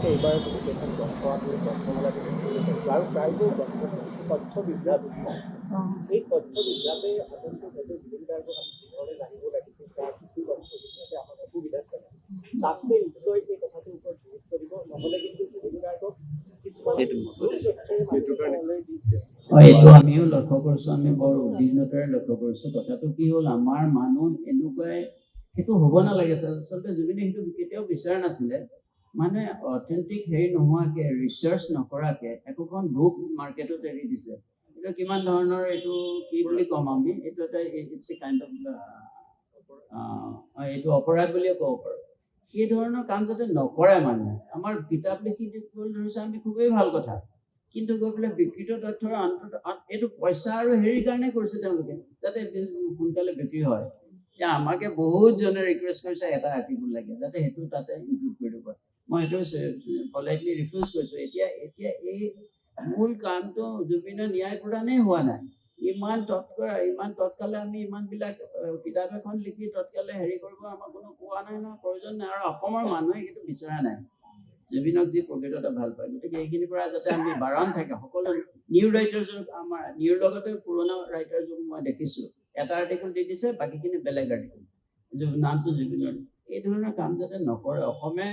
এইবাৰ বহুকেইখন গ্ৰন্থ গ্ৰন্থমেলা আৰু প্ৰায়বোৰ গ্ৰন্থ তথ্য বিভ্ৰাট হৈছে এই তথ্য বিভ্ৰাটে আচলতে হয়তো জুবিন গাৰ্গক আমি যিধৰণে জানিব লাগিছিল তাৰ কিছু তথ্য বিভ্ৰাটে আমাক অসুবিধাত পেলায় লাষ্টে নিশ্চয় এই কথাটোৰ ওপৰত গুৰুত্ব দিব নহ'লে কিন্তু জুবিন গাৰ্গক এইটো আমিও লক্ষ্য কৰিছো আমি বৰ উদ্বিগ্নতাৰে লক্ষ্য কৰিছো কথাটো কি হ'ল আমাৰ মানুহ এনেকুৱাই সেইটো হ'ব নালাগে আচলতে জুবিনে সেইটো কেতিয়াও বিচৰা নাছিলে মানুহে অথেণ্টিক হেৰি নোহোৱাকে ৰিচাৰ্চ নকৰাকে একোখন বুক মাৰ্কেটত এৰি দিছে এইটো কিমান ধৰণৰ এইটো কি বুলি ক'ম আমি এইটো এটা ইটছ এ কাইণ্ড অফ এইটো অপৰাধ বুলিয়ে ক'ব পাৰোঁ সেই ধৰণৰ কাম যাতে নকৰে মানুহে আমাৰ কিতাপ লিখি দিবলৈ ধৰিছে আমি খুবেই ভাল কথা কিন্তু গৈ পেলাই বিকৃত তথ্যৰ এইটো পইচা আৰু হেৰিৰ কাৰণে কৰিছে তেওঁলোকে যাতে সোনকালে বিক্ৰী হয় এতিয়া আমাকে বহুত জনে ৰিকুৱেষ্ট কৰিছে এটা আৰ্টিকুল লাগে যাতে সেইটো তাতে ইনক্লুড কৰি দিব মই সেইটো পলাইটলি ৰিফিউজ কৰিছোঁ এতিয়া এই মূল কামটো জুবিনৰ ন্যায় প্ৰদানেই হোৱা নাই ইমান তৎকালে আমি ইমানবিলাক কিতাপ এখন লিখি তৎকালে হেৰি কৰিব আমাৰ কোনো কোৱা নাই নহয় প্ৰয়োজন নাই আৰু অসমৰ মানুহে সেইটো বিচৰা নাই জুবিনক যি প্ৰকৃততে ভাল পায় গতিকে এইখিনিৰ পৰা যাতে আমি বাৰণ থাকে সকলো নিউ ৰাইটাৰ্ছক আমাৰ নিউৰ লগতে পুৰণা ৰাইটাৰ্ছক মই দেখিছোঁ এটা আৰ্টিকুল দি দিছে বাকীখিনি বেলেগ আৰ্টিকুল নামটো জুবিনৰ এই ধৰণৰ কাম যাতে নকৰে অসমে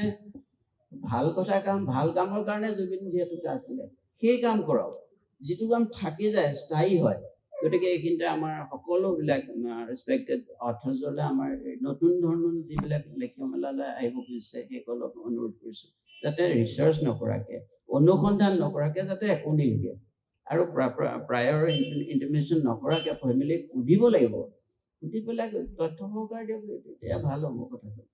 ভাল কথা ভাল কামৰ কাৰণে জুবিন যিহেতুকে আছিলে সেই কাম কৰক যিটো কাম থাকি যায় স্থায়ী হয় গতিকে এইখিনিতে আমাৰ সকলোবিলাক ৰেচপেক্টেড অথৰ্ছলৈ আমাৰ নতুন ধৰণৰ যিবিলাক লেখীয় মেলালৈ আহিব খুজিছে সেইসকলক অনুৰোধ কৰিছোঁ যাতে ৰিচাৰ্চ নকৰাকে অনুসন্ধান নকৰাকে যাতে একো নিলিখে আৰু প্ৰায়ৰ ইণ্টিমেশ্যন নকৰাকে ফেমিলিক সুধিব লাগিব সুধি পেলাই তথ্য সহকাৰ দিয়ক তেতিয়া ভাল হ'ব কথাটো